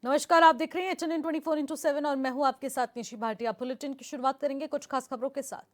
नमस्कार, आप देख रहे हैं HNN 24/7 और मैं हूं आपके साथ निशी भाटिया। बुलेटिन की शुरुआत करेंगे कुछ खास खबरों के साथ।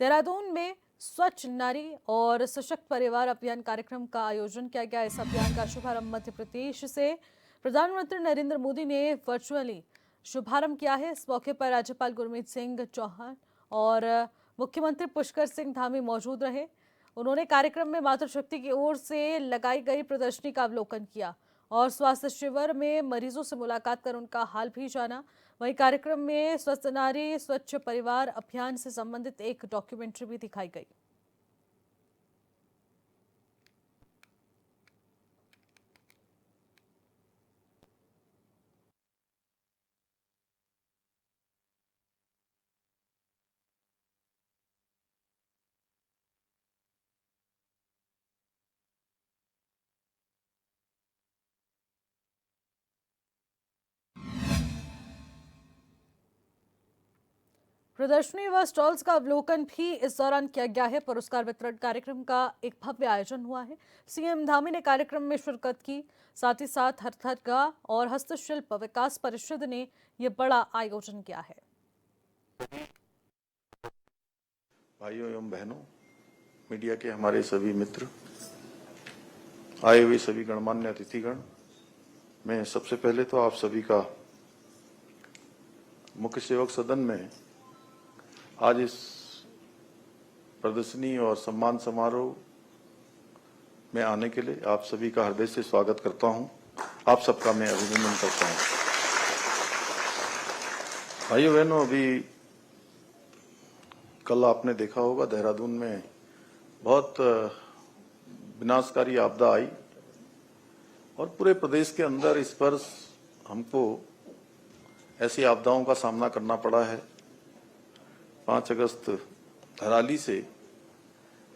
देहरादून में स्वच्छ नारी और सशक्त परिवार अभियान कार्यक्रम का आयोजन किया गया। इस अभियान का शुभारंभ मध्य प्रदेश से प्रधानमंत्री नरेंद्र मोदी ने वर्चुअली शुभारंभ किया है। इस मौके पर राज्यपाल गुरमीत सिंह चौहान और मुख्यमंत्री पुष्कर सिंह धामी मौजूद रहे। उन्होंने कार्यक्रम में मातृशक्ति की ओर से लगाई गई प्रदर्शनी का अवलोकन किया और स्वास्थ्य शिविर में मरीजों से मुलाकात कर उनका हाल भी जाना। वहीं कार्यक्रम में स्वस्थ नारी स्वच्छ परिवार अभियान से संबंधित एक डॉक्यूमेंट्री भी दिखाई गई। प्रदर्शनी व स्टॉल्स का अवलोकन भी इस दौरान किया गया है। पुरस्कार वितरण कार्यक्रम का एक भव्य आयोजन हुआ है। सीएम धामी ने कार्यक्रम में शिरकत की। साथ ही साथ हथकरघा और हस्तशिल्प विकास परिषद ने यह बड़ा आयोजन किया है। भाइयों एवं बहनों, मीडिया के हमारे सभी मित्र, आए हुए सभी गणमान्य अतिथिगण, मैं सबसे पहले तो आप सभी का मुख्य सेवक सदन में आज इस प्रदर्शनी और सम्मान समारोह में आने के लिए आप सभी का हृदय से स्वागत करता हूं। आप सबका मैं अभिनंदन करता हूं। भाइयों बहनों, अभी कल आपने देखा होगा देहरादून में बहुत विनाशकारी आपदा आई और पूरे प्रदेश के अंदर इस पर हमको ऐसी आपदाओं का सामना करना पड़ा है। 5 अगस्त धराली से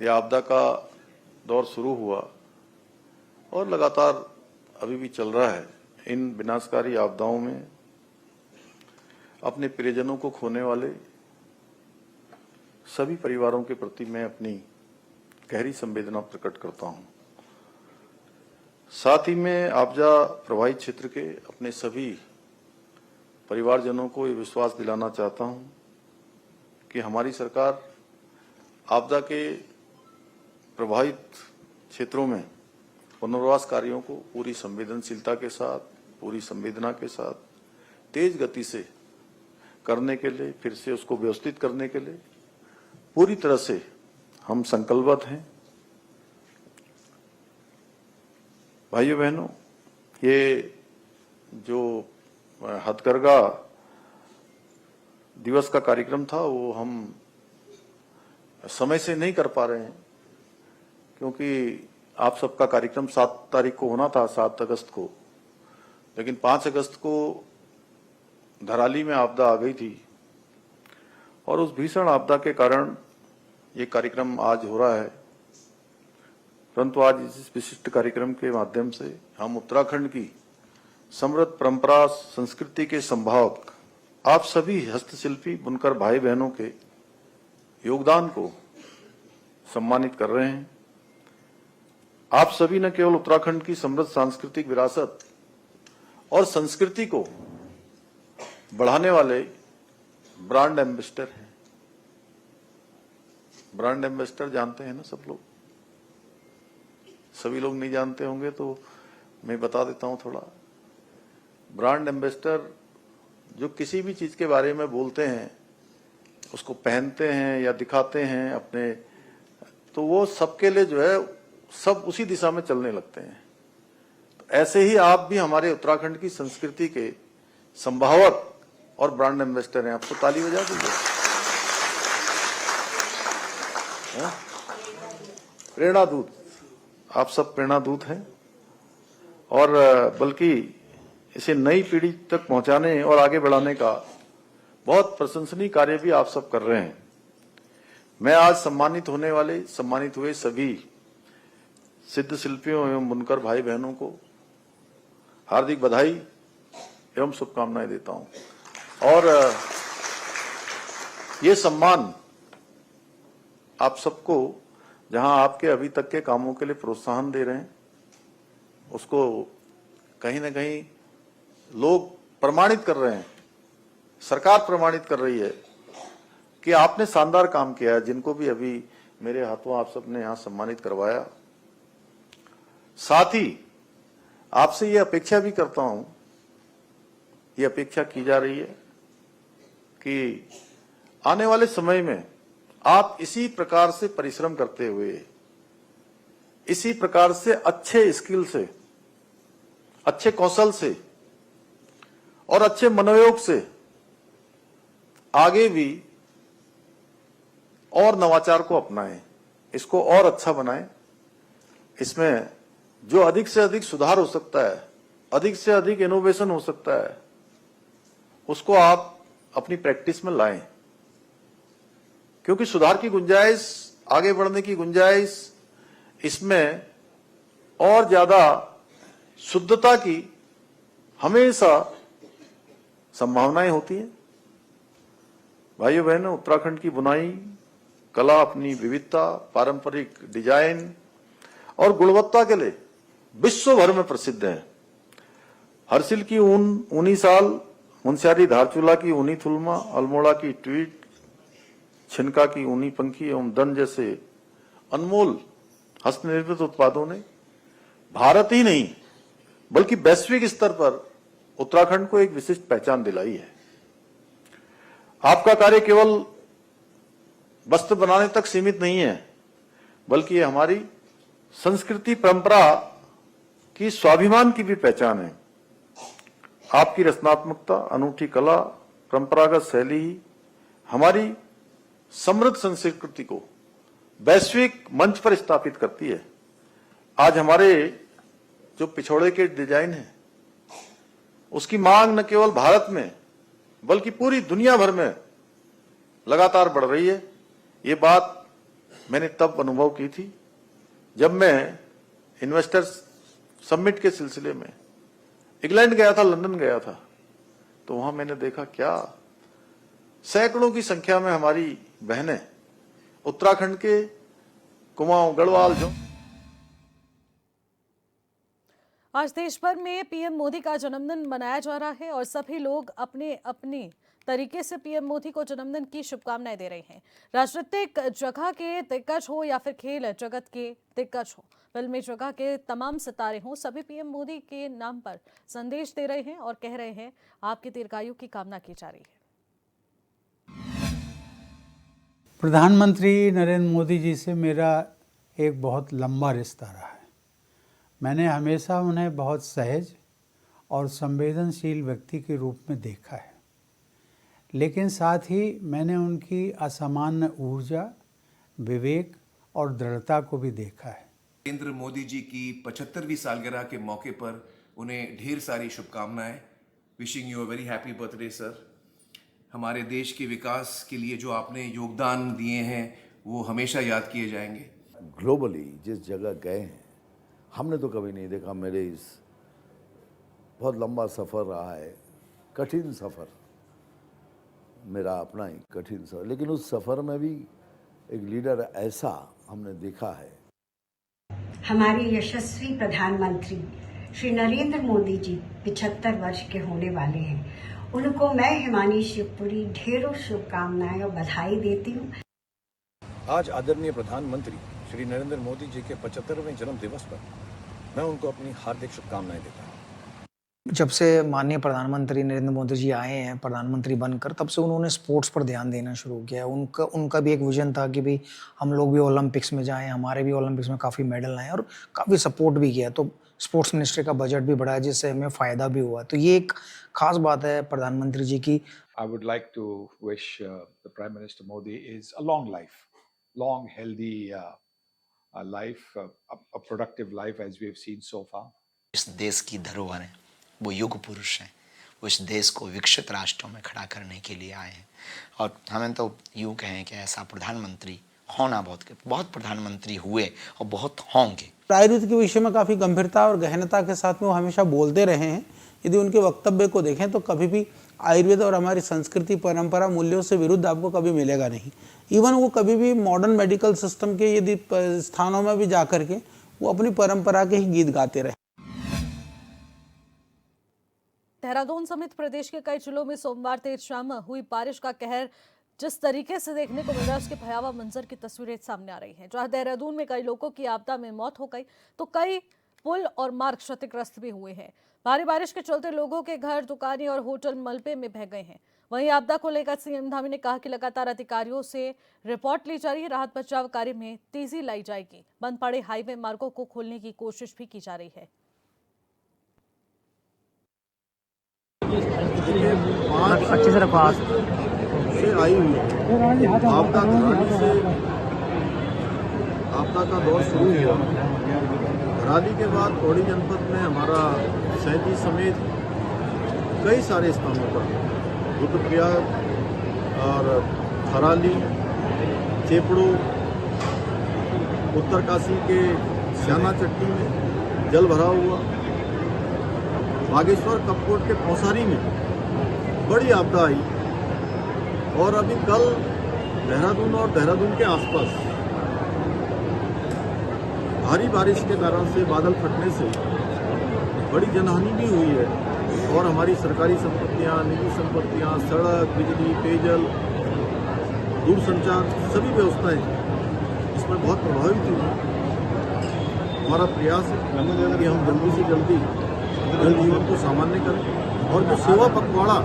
यह आपदा का दौर शुरू हुआ और लगातार अभी भी चल रहा है। इन विनाशकारी आपदाओं में अपने प्रियजनों को खोने वाले सभी परिवारों के प्रति मैं अपनी गहरी संवेदना प्रकट करता हूं। साथ ही मैं आपदा प्रभावित क्षेत्र के अपने सभी परिवारजनों को ये विश्वास दिलाना चाहता हूं कि हमारी सरकार आपदा के प्रभावित क्षेत्रों में पुनर्वास कार्यों को पूरी संवेदनशीलता के साथ, पूरी संवेदना के साथ, तेज गति से करने के लिए, फिर से उसको व्यवस्थित करने के लिए पूरी तरह से हम संकल्पबद्ध हैं। भाइयों बहनों, ये जो हथकरघा दिवस का कार्यक्रम था वो हम समय से नहीं कर पा रहे हैं क्योंकि आप सबका कार्यक्रम 7 तारीख को होना था, 7 अगस्त को, लेकिन 5 अगस्त को धराली में आपदा आ गई थी और उस भीषण आपदा के कारण ये कार्यक्रम आज हो रहा है। परंतु आज इस विशिष्ट कार्यक्रम के माध्यम से हम उत्तराखंड की समृद्ध परंपरा संस्कृति के संभावक आप सभी हस्तशिल्पी बुनकर भाई बहनों के योगदान को सम्मानित कर रहे हैं। आप सभी न केवल उत्तराखंड की समृद्ध सांस्कृतिक विरासत और संस्कृति को बढ़ाने वाले ब्रांड एम्बेसडर हैं। ब्रांड एम्बेसडर जानते हैं ना सब लोग? सभी लोग नहीं जानते होंगे तो मैं बता देता हूं थोड़ा। ब्रांड एम्बेसडर जो किसी भी चीज के बारे में बोलते हैं, उसको पहनते हैं या दिखाते हैं अपने, तो वो सबके लिए जो है सब उसी दिशा में चलने लगते हैं। तो ऐसे ही आप भी हमारे उत्तराखंड की संस्कृति के संभावक और ब्रांड एम्बेसडर हैं। आपको ताली बजा दीजिए। प्रेरणादूत, आप सब प्रेरणादूत हैं और बल्कि इसे नई पीढ़ी तक पहुंचाने और आगे बढ़ाने का बहुत प्रशंसनीय कार्य भी आप सब कर रहे हैं। मैं आज सम्मानित हुए सभी सिद्ध शिल्पियों एवं बुनकर भाई बहनों को हार्दिक बधाई एवं शुभकामनाएं देता हूं और ये सम्मान आप सबको, जहां आपके अभी तक के कामों के लिए प्रोत्साहन दे रहे हैं, उसको कहीं ना कहीं लोग प्रमाणित कर रहे हैं, सरकार प्रमाणित कर रही है कि आपने शानदार काम किया है, जिनको भी अभी मेरे हाथों आप सबने यहां सम्मानित करवाया। साथ ही आपसे ये अपेक्षा भी करता हूं, ये अपेक्षा की जा रही है कि आने वाले समय में आप इसी प्रकार से परिश्रम करते हुए, इसी प्रकार से अच्छे स्किल से, अच्छे कौशल से और अच्छे मनोयोग से आगे भी और नवाचार को अपनाएं, इसको और अच्छा बनाएं। इसमें जो अधिक से अधिक सुधार हो सकता है, अधिक से अधिक इनोवेशन हो सकता है, उसको आप अपनी प्रैक्टिस में लाएं, क्योंकि सुधार की गुंजाइश, आगे बढ़ने की गुंजाइश, इसमें और ज्यादा शुद्धता की हमेशा संभावनाएं होती हैं। भाइयों बहनों, उत्तराखंड की बुनाई कला अपनी विविधता, पारंपरिक डिजाइन और गुणवत्ता के लिए विश्व भर में प्रसिद्ध है। हरसिल की ऊनी साल, मुनस्यारी धारचूला की ऊनी थुलमा, अल्मोड़ा की ट्वीट, छिनका की ऊनी पंखी एवं दन जैसे अनमोल हस्तनिर्मित उत्पादों ने भारत ही नहीं बल्कि वैश्विक स्तर पर उत्तराखंड को एक विशिष्ट पहचान दिलाई है। आपका कार्य केवल वस्त्र बनाने तक सीमित नहीं है, बल्कि ये हमारी संस्कृति परंपरा की स्वाभिमान की भी पहचान है। आपकी रचनात्मकता, अनूठी कला, परंपरागत शैली ही हमारी समृद्ध संस्कृति को वैश्विक मंच पर स्थापित करती है। आज हमारे जो पिछोड़े के डिजाइन है, उसकी मांग न केवल भारत में बल्कि पूरी दुनिया भर में लगातार बढ़ रही है। ये बात मैंने तब अनुभव की थी जब मैं इन्वेस्टर्स समिट के सिलसिले में इंग्लैंड गया था, लंदन गया था, तो वहां मैंने देखा क्या सैकड़ों की संख्या में हमारी बहनें उत्तराखंड के कुमाऊं, गढ़वाल जो आज देश भर में पीएम मोदी का जन्मदिन मनाया जा रहा है और सभी लोग अपने अपने तरीके से पीएम मोदी को जन्मदिन की शुभकामनाएं दे रहे हैं। राजनीतिक जगह के दिग्गज हो या फिर खेल जगत के दिग्गज हो, फिल्मी जगह के तमाम सितारे हों, सभी पीएम मोदी के नाम पर संदेश दे रहे हैं और कह रहे हैं आपकी दीर्घायु की कामना की जा रही है। प्रधानमंत्री नरेंद्र मोदी जी से मेरा एक बहुत लंबा रिश्ता रहा है। मैंने हमेशा उन्हें बहुत सहज और संवेदनशील व्यक्ति के रूप में देखा है, लेकिन साथ ही मैंने उनकी असामान्य ऊर्जा, विवेक और दृढ़ता को भी देखा है। नरेंद्र मोदी जी की 75वीं सालगिरह के मौके पर उन्हें ढेर सारी शुभकामनाएं। Wishing you a very happy birthday sir. हमारे देश के विकास के लिए जो आपने योगदान दिए हैं वो हमेशा याद किए जाएंगे। ग्लोबली जिस जगह गए हैं, हमने तो कभी नहीं देखा। मेरे इस बहुत लंबा सफ़र रहा है, कठिन सफ़र, मेरा अपना ही कठिन सफ़र, लेकिन उस सफ़र में भी एक लीडर ऐसा हमने देखा है। हमारे यशस्वी प्रधानमंत्री श्री नरेंद्र मोदी जी 75 वर्ष के होने वाले हैं। उनको मैं हिमानी शिवपुरी ढेरों शुभकामनाएं और बधाई देती हूँ। आज आदरणीय प्रधानमंत्री श्री नरेंद्र मोदी जी के 75वें जन्म दिवस पर मैं उनको अपनी हार्दिक शुभकामनाएं देता हूँ। जब से माननीय प्रधानमंत्री नरेंद्र मोदी जी आए हैं प्रधानमंत्री बनकर, तब से उन्होंने स्पोर्ट्स पर ध्यान देना शुरू किया है। उनका भी एक विजन था कि भाई हम लोग भी ओलंपिक्स में जाएं, हमारे भी ओलंपिक्स में काफ़ी मेडल आए, और काफ़ी सपोर्ट भी किया। तो स्पोर्ट्स मिनिस्ट्री का बजट भी बढ़ाया, जिससे हमें फ़ायदा भी हुआ। तो ये एक खास बात है प्रधानमंत्री जी की। I would like to wish the Prime Minister Modi is a long life, long, healthy life, a productive life as we have seen so far. इस देश की धरोहर है, वो युग पुरुष हैं, वो इस देश को विकसित राष्ट्रों में खड़ा करने के लिए आए हैं। और हमें तो यूँ कहें कि ऐसा प्रधानमंत्री होना बहुत प्रधानमंत्री हुए और बहुत होंगे। आयुर्वेद के विषय में काफ़ी गंभीरता और गहनता के साथ में वो हमेशा बोलते रहे हैं। यदि उनके वक्तव्य को देखें तो कभी भी आयुर्वेद और हमारी संस्कृति, परंपरा, मूल्यों से विरुद्ध आपको कभी मिलेगा नहीं। इवन वो कभी भी मॉडर्न मेडिकल सिस्टम के यदि स्थानों में भी जा कर के वो अपनी परंपरा के ही गीत गाते रहे। देहरादून समेत प्रदेश के कई जिलों में सोमवार देर शाम हुई बारिश का कहर जिस तरीके से देखने को मिल रहा है उसके भयावह मंजर की तस्वीरें सामने आ रही हैं। जहां देहरादून में कई लोगों की आपदा में मौत हो गई तो कई पुल और मार्ग क्षतिग्रस्त भी हुए हैं। भारी बारिश के चलते लोगों के घर, दुकानें और होटल मलबे में बह गए हैं। वहीं आपदा को लेकर सीएम धामी ने कहा कि लगातार अधिकारियों से रिपोर्ट ली जा रही है, राहत बचाव कार्य में तेजी लाई जाएगी। बंद पड़े हाईवे मार्गों को खोलने की कोशिश भी की जा रही है। अच्छे से से आई हुई आपदा से आपदा का दौर शुरू हुआ। घराली के बाद पौड़ी जनपद में हमारा सैंती समेत कई सारे स्थानों पर रुद्रप्रयाग और थराली, चेपड़ू, उत्तरकाशी के श्याना चट्टी में जल भराव हुआ। बागेश्वर कपकोट के पौसारी में बड़ी आपदा आई और अभी कल देहरादून और देहरादून के आसपास भारी बारिश के कारण से बादल फटने से बड़ी जनहानि भी हुई है और हमारी सरकारी संपत्तियां, निजी संपत्तियां, सड़क, बिजली, पेयजल, दूरसंचार सभी व्यवस्थाएं इसमें बहुत प्रभावित हुई। हमारा प्रयास है कि हम जल्दी से जल्दी जल जीवन को सामान्य करें और जो सेवा पखवाड़ा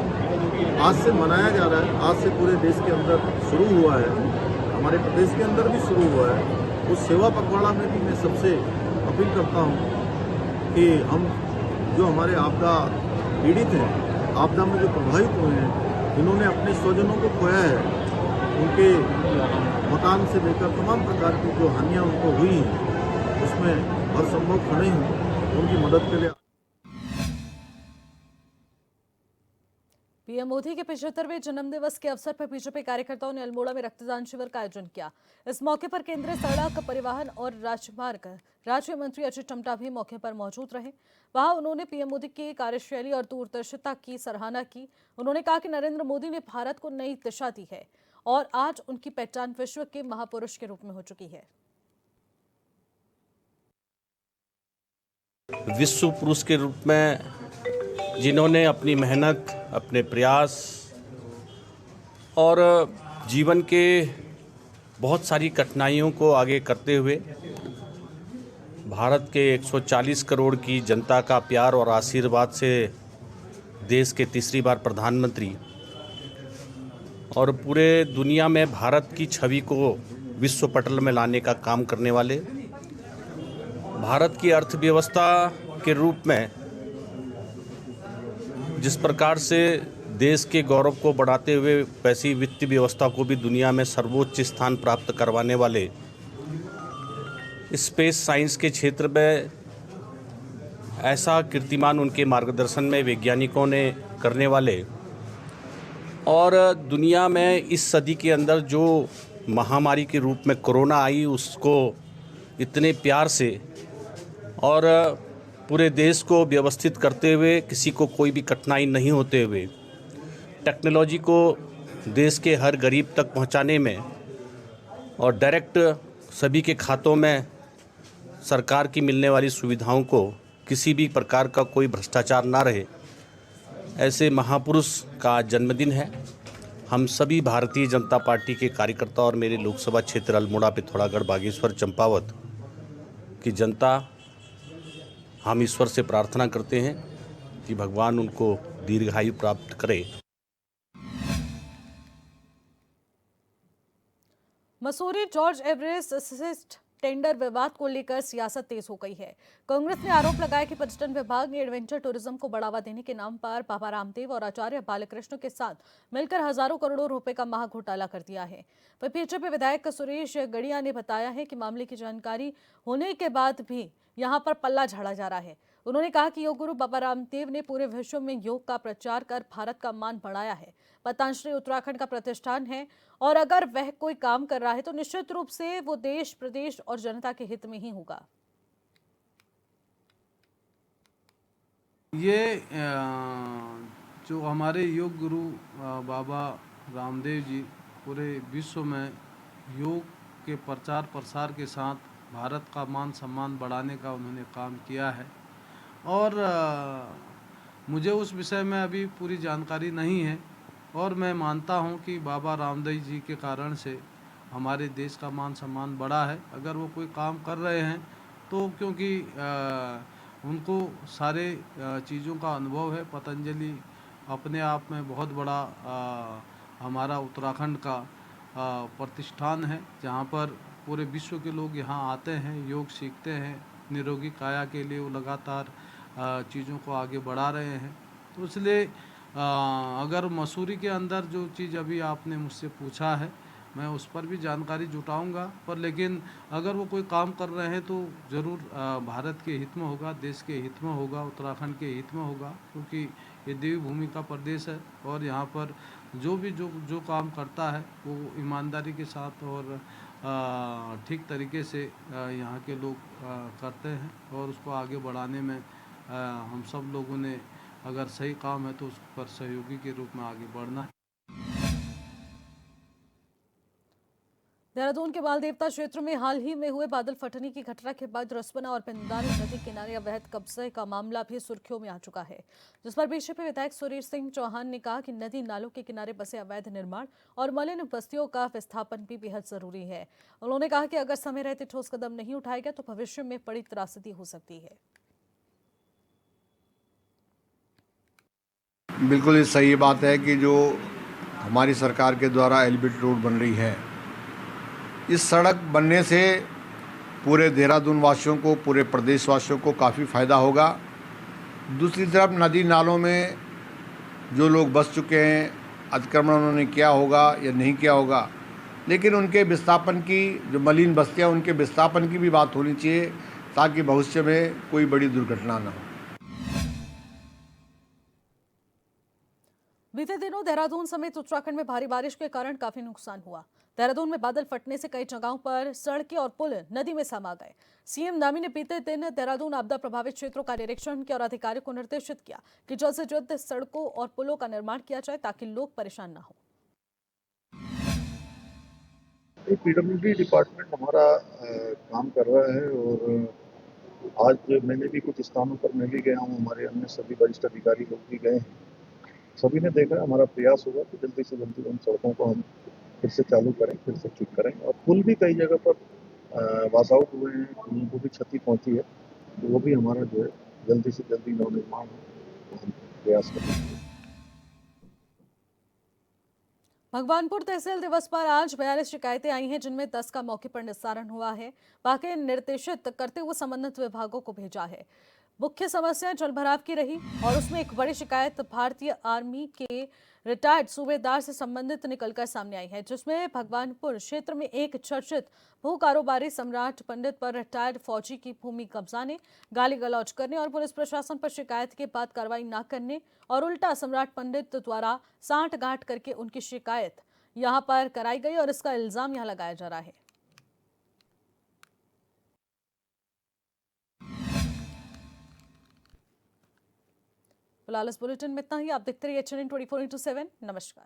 आज से मनाया जा रहा है, आज से पूरे देश के अंदर शुरू हुआ है, हमारे प्रदेश के अंदर भी शुरू हुआ है, उस सेवा पखवाड़ा में भी मैं सबसे अपील करता हूं कि हम जो हमारे आपदा पीड़ित हैं, आपदा में जो प्रभावित हुए हैं, जिन्होंने अपने स्वजनों को खोया है, उनके मकान से लेकर तमाम प्रकार की जो हानियाँ उनको हुई हैं, उसमें हर संभव खड़े हैं उनकी मदद के लिए। पीएम मोदी के 75वें जन्मदिवस के अवसर पर बीजेपी कार्यकर्ताओं ने अल्मोड़ा में रक्तदान शिविर का आयोजन किया। इस मौके पर केंद्रीय सड़क परिवहन और राजमार्ग राज्य मंत्री अजय टम्टा भी मौके पर मौजूद रहे। वहां उन्होंने पीएम मोदी की कार्यशैली और दूरदर्शिता की सराहना की। उन्होंने कहा कि नरेंद्र मोदी ने भारत को नई दिशा दी है और आज उनकी पहचान विश्व के महापुरुष के रूप में हो चुकी है। विश्व पुरुष के रूप में जिन्होंने अपनी मेहनत, अपने प्रयास और जीवन के बहुत सारी कठिनाइयों को आगे करते हुए भारत के 140 करोड़ की जनता का प्यार और आशीर्वाद से देश के तीसरी बार प्रधानमंत्री और पूरे दुनिया में भारत की छवि को विश्व पटल में लाने का काम करने वाले, भारत की अर्थव्यवस्था के रूप में जिस प्रकार से देश के गौरव को बढ़ाते हुए वैसी वित्तीय व्यवस्था को भी दुनिया में सर्वोच्च स्थान प्राप्त करवाने वाले, स्पेस साइंस के क्षेत्र में ऐसा कीर्तिमान उनके मार्गदर्शन में वैज्ञानिकों ने करने वाले और दुनिया में इस सदी के अंदर जो महामारी के रूप में कोरोना आई उसको इतने प्यार से और पूरे देश को व्यवस्थित करते हुए, किसी को कोई भी कठिनाई नहीं होते हुए टेक्नोलॉजी को देश के हर गरीब तक पहुंचाने में और डायरेक्ट सभी के खातों में सरकार की मिलने वाली सुविधाओं को किसी भी प्रकार का कोई भ्रष्टाचार ना रहे, ऐसे महापुरुष का जन्मदिन है। हम सभी भारतीय जनता पार्टी के कार्यकर्ता और मेरे लोकसभा क्षेत्र अल्मोड़ा, पिथौरागढ़, बागेश्वर, चंपावत की जनता, हम ईश्वर से प्रार्थना करते हैं कि भगवान उनको दीर्घायु प्राप्त करे। मसूरी जॉर्ज एवरेस्ट टेंडर विवाद को लेकर सियासत तेज हो गई है। कांग्रेस ने आरोप लगाया कि पर्यटन विभाग ने एडवेंचर टूरिज्म को बढ़ावा देने के नाम पर बाबा रामदेव और आचार्य बालकृष्ण के साथ मिलकर हजारों करोड़ों रुपए का महा घोटाला कर दिया है। वहीं बीजेपी विधायक सुरेश गड़िया ने बताया है कि मामले की जानकारी होने के बाद भी यहां पर पल्ला झाड़ा जा रहा है। उन्होंने कहा कि योग गुरु बाबा रामदेव ने पूरे विश्व में योग का प्रचार कर भारत का मान बढ़ाया है। पतंजलि उत्तराखंड का प्रतिष्ठान है और अगर वह कोई काम कर रहा है तो निश्चित रूप से वो देश, प्रदेश और जनता के हित में ही होगा। ये जो हमारे योग गुरु बाबा रामदेव जी पूरे विश्व में योग के प्रचार प्रसार के साथ भारत का मान सम्मान बढ़ाने का उन्होंने काम किया है और मुझे उस विषय में अभी पूरी जानकारी नहीं है, और मैं मानता हूं कि बाबा रामदेव जी के कारण से हमारे देश का मान सम्मान बढ़ा है। अगर वो कोई काम कर रहे हैं तो क्योंकि उनको सारे चीज़ों का अनुभव है। पतंजलि अपने आप में बहुत बड़ा हमारा उत्तराखंड का प्रतिष्ठान है, जहाँ पर पूरे विश्व के लोग यहाँ आते हैं, योग सीखते हैं। निरोगी काया के लिए वो लगातार चीज़ों को आगे बढ़ा रहे हैं। तो इसलिए अगर मसूरी के अंदर जो चीज़ अभी आपने मुझसे पूछा है, मैं उस पर भी जानकारी जुटाऊंगा। पर लेकिन अगर वो कोई काम कर रहे हैं तो ज़रूर भारत के हित में होगा, देश के हित में होगा, उत्तराखंड के हित में होगा, क्योंकि ये देवी भूमि का प्रदेश है और यहाँ पर जो काम करता है वो ईमानदारी के साथ और ठीक तरीके से यहाँ के लोग करते हैं, और उसको आगे बढ़ाने में हम सब लोगों ने अगर सही काम है तो उस पर सहयोगी के रूप में आगे बढ़ना है। देहरादून के बाल देवता क्षेत्र में हाल ही में हुए बादल फटने की घटना के बाद रसपना और पिंदारी नदी किनारे अवैध कब्जे का मामला भी सुर्खियों में आ चुका है, जिस पर बीजेपी विधायक सुरेश सिंह चौहान ने कहा कि नदी नालों के किनारे बसे अवैध निर्माण और मलिन बस्तियों का विस्थापन भी बेहद जरूरी है। उन्होंने कहा कि अगर समय रहते ठोस कदम नहीं उठाया गया तो भविष्य में बड़ी त्रासदी हो सकती है। बिल्कुल सही बात है कि जो हमारी सरकार के द्वारा एलिवेटेड रोड बन रही है, इस सड़क बनने से पूरे देहरादून वासियों को, पूरे प्रदेश वासियों को काफ़ी फ़ायदा होगा। दूसरी तरफ नदी नालों में जो लोग बस चुके हैं, अतिक्रमण उन्होंने किया होगा या नहीं किया होगा, लेकिन उनके विस्थापन की, जो मलिन बस्तियाँ, उनके विस्थापन की भी बात होनी चाहिए, ताकि भविष्य में कोई बड़ी दुर्घटना न हो। बीते दिनों देहरादून समेत उत्तराखंड में भारी बारिश के कारण काफी नुकसान हुआ। देहरादून में बादल फटने से कई जगहों पर सड़कें और पुल नदी में समा गए। सीएम नामी ने बीते दिन देहरादून आपदा प्रभावित क्षेत्रों का निरीक्षण किया और अधिकारियों को निर्देशित किया कि जल्द से जल्द सड़कों और पुलों का निर्माण किया जाए ताकि लोग परेशान न हो। पीडब्ल्यूडी डिपार्टमेंट हमारा काम कर रहा है और आज मैंने भी कुछ स्थानों पर मैं भी गया हूँ, हमारे अन्य सभी वरिष्ठ अधिकारी लोग भी गए हैं। सभी ने देखा, हमारा प्रयास होगा कि जल्दी से जल्दी उन सड़कों को हम फिर से चालू करें, फिर से ठीक करें। और पुल भी कई जगह पर वॉश आउट हुए हैं, उनको भी क्षति पहुंची है, तो वो भी हमारा जो है जल्दी से जल्दी नवनिर्माण हो, हम प्रयास करेंगे। भगवानपुर तहसील दिवस पर आज 42 शिकायतें आई हैं, जिनमें 10 का मौके पर निस्तारण हुआ है। बाकी निर्देशित करते हुए संबंधित विभागों को भेजा है। मुख्य समस्या जलभराव की रही और उसमें एक बड़ी शिकायत भारतीय आर्मी के रिटायर्ड सूबेदार से संबंधित निकलकर सामने आई है, जिसमें भगवानपुर क्षेत्र में एक चर्चित भू कारोबारी सम्राट पंडित पर रिटायर्ड फौजी की भूमि कब्जाने, गाली गलौज करने और पुलिस प्रशासन पर शिकायत के बाद कार्रवाई न करने और उल्टा सम्राट पंडित द्वारा सांठगांठ करके उनकी शिकायत यहां पर कराई गई और इसका इल्जाम यहां लगाया जा रहा है। फिलहाल इस बुलेटिन में इतना ही। आप देखते रहिए HNN 24/7। नमस्कार।